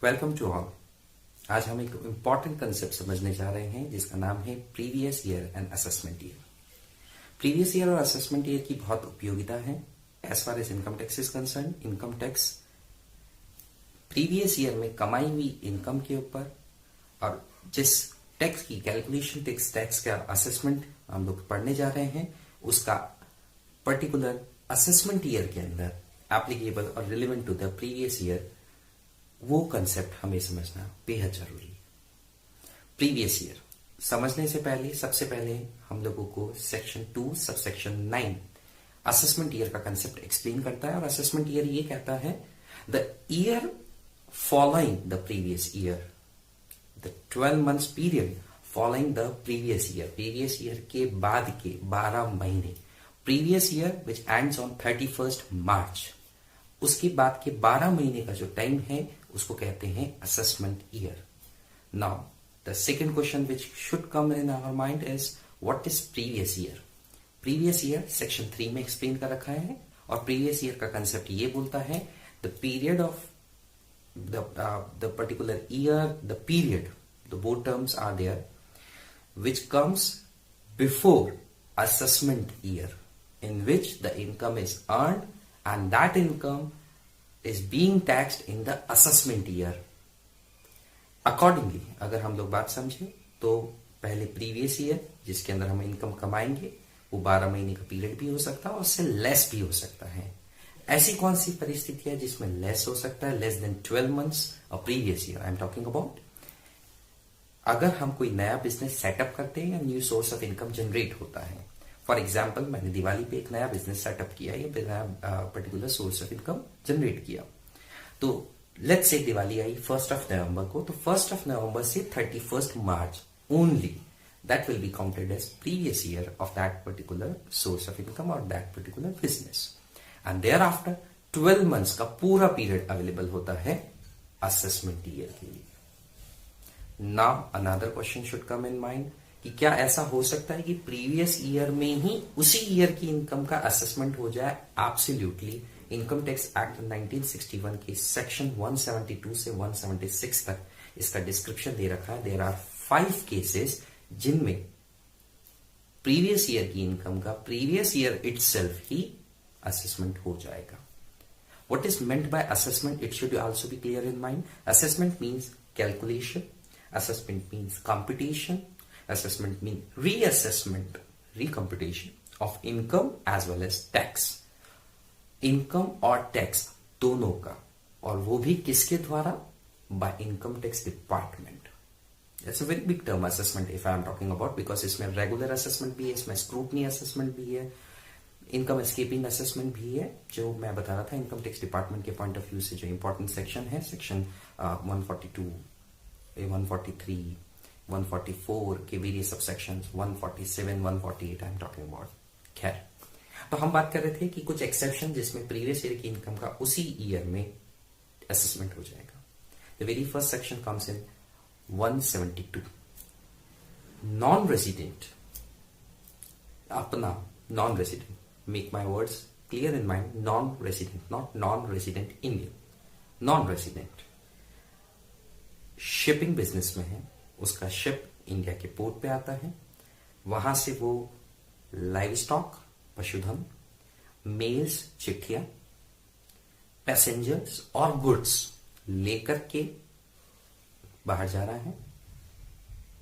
Welcome to all. आज हम एक इम्पॉर्टेंट कंसेप्ट समझने जा रहे हैं जिसका नाम है previous year and assessment year. Previous year और असेसमेंट ईयर की बहुत उपयोगिता है as far as income tax is concern. Income tax previous year में कमाई हुई इनकम के ऊपर और जिस टैक्स की कैलकुलेशन टैक्स का असेसमेंट हम लोग पढ़ने जा रहे हैं उसका पर्टिकुलर असेसमेंट ईयर के अंदर एप्लीकेबल और relevant to the previous year, वो कंसेप्ट हमें समझना बेहद जरूरी है। प्रीवियस ईयर समझने से पहले सबसे पहले हम लोगों को सेक्शन 2 सबसेक्शन 9 असेसमेंट ईयर का कंसेप्ट एक्सप्लेन करता है। और असेसमेंट ईयर ये कहता है the year following the previous year, the 12 months period following the previous year, previous year के बाद के 12 महीने, previous year which ends on 31st March, उसके बाद के 12 महीने का जो टाइम है उसको कहते हैं assessment year. Now the second question which should come in our mind is what is previous year. Previous year section 3 में एक्सप्लेन कर रखा है और प्रीवियस ईयर का कंसेप्ट ये बोलता है the period of the particular year, the period, the both terms are there which comes before assessment year in which the income is earned and that income is being taxed in the assessment year accordingly। अगर हम लोग बात समझें तो पहले previous year जिसके अंदर हम इनकम कमाएंगे वो 12 महीने का पीरियड भी हो सकता है और उससे लेस भी हो सकता है। ऐसी कौन सी परिस्थिति है जिसमें लेस हो सकता है, लेस देन 12 months और previous year I am talking about. अगर हम कोई नया बिजनेस सेटअप करते हैं या new source of income generate होता है। फॉर एग्जाम्पल मैंने दिवाली पे एक नया बिजनेस सेटअप किया या नया particular source of income generate किया, तो let's say Diwali I 1st of November को, तो 1st of November से 31st March only that will be counted as previous year of that particular source of income और that particular business. And thereafter 12 months का पूरा period available होता है assessment year के लिए। Now another question should come in mind कि क्या ऐसा हो सकता है कि प्रीवियस ईयर में ही उसी ईयर की इनकम का असेसमेंट हो जाए? एब्सोल्युटली। इनकम टैक्स एक्ट 1961 के सेक्शन 172 से 176 तक इसका डिस्क्रिप्शन दे रखा है। देयर आर 5 केसेस जिनमें प्रीवियस ईयर की इनकम का प्रीवियस ईयर इटसेल्फ ही असेसमेंट हो जाएगा। What is meant by assessment? It should also be clear in mind. Assessment means calculation. Assessment means computation. Assessment means reassessment, recomputation of income as well as tax. Income और tax दोनों का, और वो भी किसके द्वारा? By income tax department. That's a very big term, assessment, if I am talking about, because इसमें regular assessment भी है, इसमें scrutiny assessment भी है, इनकम एस्केपिंग असेसमेंट भी है। जो मैं बता रहा था इनकम टैक्स डिपार्टमेंट के पॉइंट ऑफ व्यू से जो इंपॉर्टेंट सेक्शन है, सेक्शन 142, 143, 144 के various subsections, 147, 148 I am talking about. खैर, तो हम बात कर रहे थे कि कुछ एक्सेप्शन जिसमें प्रीवियस ईयर की इनकम का उसी ईयर में असेसमेंट हो जाएगा। The very first section comes in 172। Non resident, अपना non resident, make my words clear in mind, non-resident, not non-resident Indian, non-resident shipping business में है, उसका शिप इंडिया के पोर्ट पे आता है, वहां से वो लाइव स्टॉक, पशुधन, मेल्स, चिट्ठियां, पैसेंजर्स और गुड्स लेकर के बाहर जा रहा है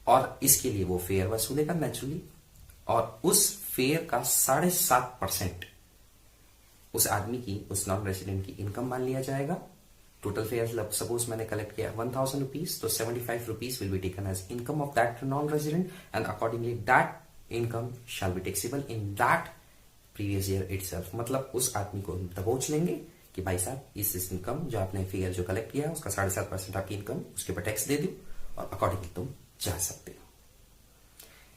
और इसके लिए वो फेयर वसूलेगा नेचुरली, और उस फेयर का 7.5% उस आदमी की, उस नॉन रेसिडेंट की इनकम मान लिया जाएगा। टोटल फेयर सपोज मैंने कलेक्ट किया 1000 रुपीज, तो 75 rupees will be taken as income of that non resident and accordingly that income shall be taxable in that previous year itself. मतलब उस आदमी को दबोच लेंगे कि भाई साहब इस इनकम जो आपने फेयर जो कलेक्ट किया है उसका 7.5% आपकी इनकम, उसके ऊपर टैक्स दे दो और अकॉर्डिंगली तुम जा सकते हो।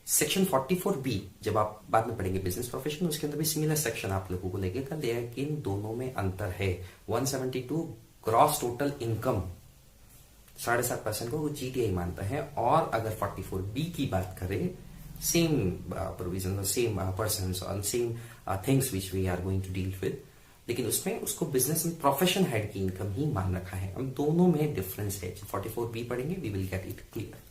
सेक्शन 44B जब आप बाद में पढ़ेंगे बिजनेस प्रोफेशन, उसके अंदर भी सिमिलर सेक्शन आप लोगों को लगेगा, लेकिन दोनों में अंतर है। 172 ग्रॉस टोटल इनकम 7.5% को वो जीटीआई मानता है, और अगर 44B की बात करें, सेम प्रोविजन, सेम पर्सन्स और same things which we are going to deal with, लेकिन उसमें उसको बिजनेस में प्रोफेशन हेड की इनकम ही मान रखा है। हम दोनों में डिफरेंस है। 44B पढ़ेंगे, we will get it clear.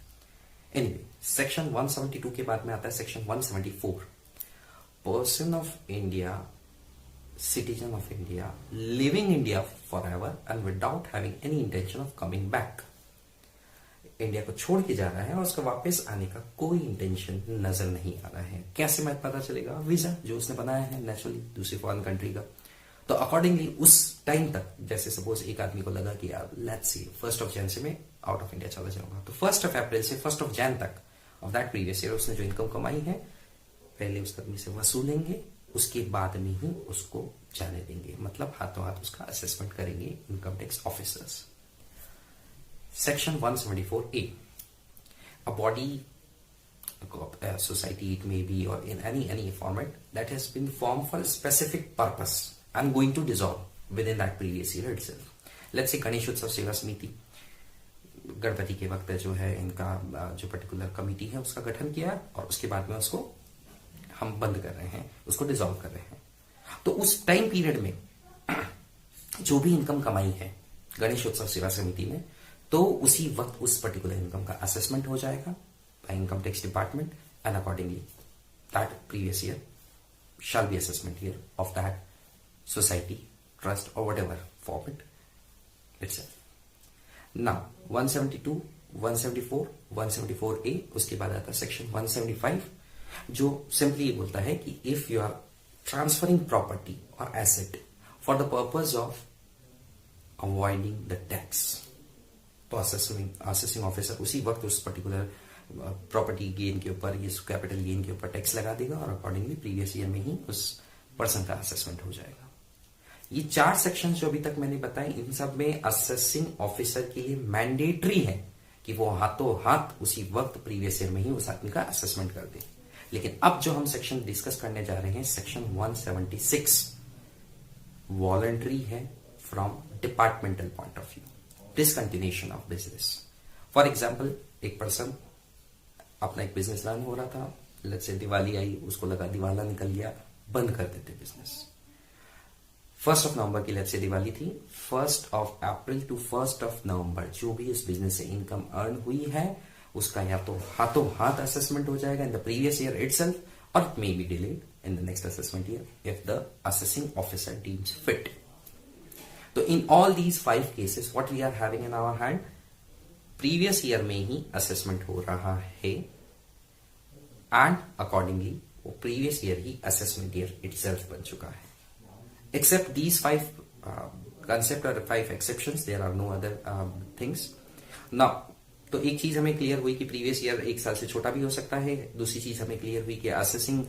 Anyway, section 172 के बाद में आता है section 174। Person of India, citizen of India, living India forever and without having any intention of coming back। India को छोड़ के जा रहा है और उसका वापस आने का कोई इंटेंशन नजर नहीं आ रहा है। कैसे मैं पता चलेगा? वीजा जो उसने बनाया है नेचुरली दूसरी फॉरेन कंट्री का। तो अकॉर्डिंगली उस टाइम तक, जैसे सपोज एक आदमी को लगा कि यार लेट्स सी 1 जनवरी से मैं आउट ऑफ इंडिया चला जाऊंगा, तो 1 अप्रैल से 1 जनवरी तक ऑफ दैट प्रीवियस ईयर उसने जो इनकम कमाई है पहले उस आदमी से वसूलेंगे, उसके बाद में ही उसको जाने देंगे, मतलब हाथों हाथ उसका असेसमेंट करेंगे income tax officers. Section 174A, a body, a society it may be, or in any format that has been formed for a specific purpose and going to dissolve within that previous year itself। let's say Ganesh उत्सव सेवा समिति, गणपति के वक्त जो है इनका जो particular committee है उसका गठन किया और उसके बाद में उसको हम बंद कर रहे हैं, उसको डिसॉल्व कर रहे हैं। तो उस टाइम पीरियड में जो भी इनकम कमाई है गणेश उत्सव सेवा समिति में, तो उसी वक्त उस पर्टिकुलर इनकम का असेसमेंट हो जाएगा by income tax department and accordingly that previous year shall be assessment year of that society, trust और whatever format itself. Now 172, 174, 174A, उसके बाद आता है सेक्शन 175 जो सिंपली ये बोलता है कि if you are transferring property और asset for the purpose of avoiding the tax, तो असेसिंग ऑफिसर उसी वक्त उस पर्टिकुलर प्रॉपर्टी गेन के ऊपर, इस कैपिटल गेन के ऊपर टैक्स लगा देगा और अकॉर्डिंगली प्रीवियस ईयर में ही उस पर्सन का असेसमेंट हो जाएगा। ये 4 सेक्शन जो अभी तक मैंने बताए, इन सब में असेसिंग ऑफिसर के लिए मैंडेटरी है कि वो हाथों हाथ उसी वक्त प्रीवियस ईयर में ही उस आदमी का असेसमेंट कर दे। लेकिन अब जो हम सेक्शन डिस्कस करने जा रहे हैं सेक्शन 176 वॉलंटरी है from departmental point of view, discontinuation of business. For example, एक पर्सन अपना एक बिजनेस रन हो रहा था, लेट्स से दिवाली आई, उसको लगा दिवाला निकल गया, बंद कर देते बिजनेस। 1 नवंबर की लेट्स से दिवाली थी, 1 अप्रैल टू 1 नवंबर जो भी इस बिजनेस से इनकम अर्न हुई है उसका या तो हाथों हाथ असेसमेंट हो जाएगा in the previous year itself और it may be delayed in the next assessment year if the assessing officer deems fit. तो in all these 5 cases what we are having in our hand, previous year में ही assessment हो रहा है and accordingly वो previous year ही assessment year itself बन चुका है। Except these 5 concept or 5 exceptions, there are no other things। now तो एक चीज हमें क्लियर हुई कि प्रीवियस ईयर 1 साल से छोटा भी हो सकता है। दूसरी चीज हमें क्लियर हुई कि असेसिंग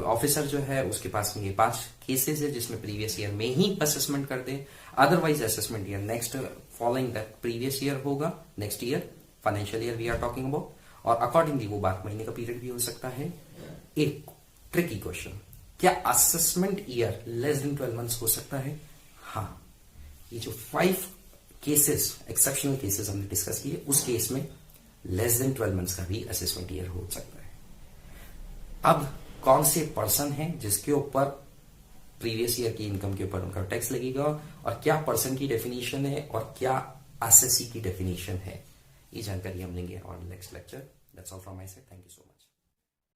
ऑफिसर जो है उसके पास में ये 5 केसेस है जिसमें प्रीवियस ईयर में ही असेसमेंट कर दे, otherwise assessment year next following that previous year होगा, next year financial year we are talking about, और अकॉर्डिंगली वो 12 महीने का पीरियड भी हो सकता है। एक ट्रिकी क्वेश्चन, क्या assessment year less than 12 months हो सकता है? हाँ, ये जो 5 केसेस एक्सेप्शनल केसेस हमने डिस्कस किए उस केस में लेस देन 12 मंथ्स का भी असेसमेंट ईयर हो सकता है। अब कौन से पर्सन है जिसके ऊपर प्रीवियस ईयर की इनकम के ऊपर उनका टैक्स लगेगा और क्या पर्सन की डेफिनेशन है और क्या असेसी की डेफिनेशन है, ये जानकारी हम लेंगे और next lecture. That's all from my side, thank you so much.